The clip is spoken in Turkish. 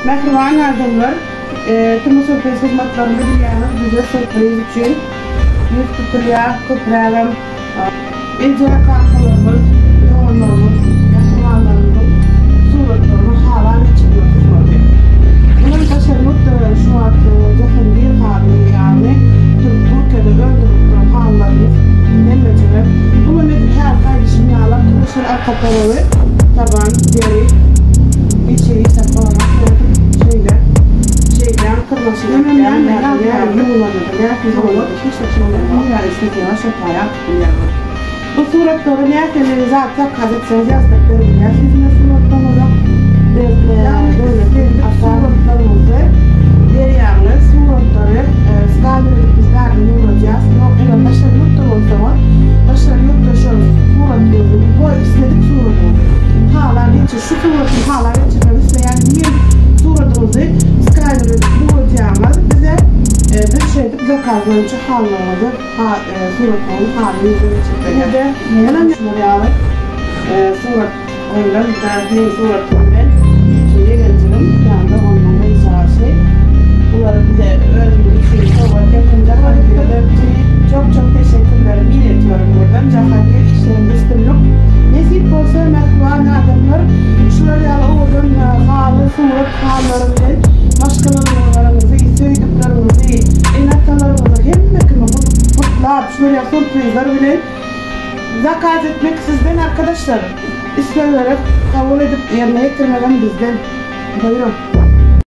Mehriban ardınlar. Tüm sürpriz hizmetlerinde bilgileriniz bize sürpriz için yüz tutuluyor, köprülerim, icra kankalarımız, yoğunlarımız, yakınlarımızın suretlerimiz hala geçirmekte oluyor. Bunun teşebbüt şu an yakın bir hali yani Türkiye'de öldürüldüğü hallerimiz nemleciler. Bunun için her kardeşim yağlar, kırışır arka tarafı, taban, deri, içeri saklamak, şeyden kırmasın. Hemen yani bu suretleri niyetleri zaten kazetiniz yazdıkları ya sizin suretlerinize böyle suretlerinizi deriyağınız suretleri skandırılık bizlerden olacağız. Evet başarı yurttuğumuz zaman başarı yurttaşıyoruz suretlerinizi bu istedik suretlerinizi hala geçir şu suretini hala geçirmemiz isteyen bir suretinizi skandırılık bulacağımız bize bir şeyde bize kazanıcı hallarımızı suretlerinin halini izlemek çıkıyor. Hemen şuraya suret oyundan bir suretlerden şeye geleceğim. Yani onunla izah şey. Bunları bize öğrenmek için sohbet yapınca çok teşekkürlerimi iletiyorum buradan. Cahakir işlerinde istemiyorum. Nasip olsa mehvan adamlar şuraya oğlum halı suret hallarından başkalarınızı, söylediklerinizi, enaktalarınızı hemmekini kutlayıp şuraya sürprizler bile zakat etmek sizden arkadaşlar. İsmi olarak kabul edip yerine getirmeden bizden. Buyurun.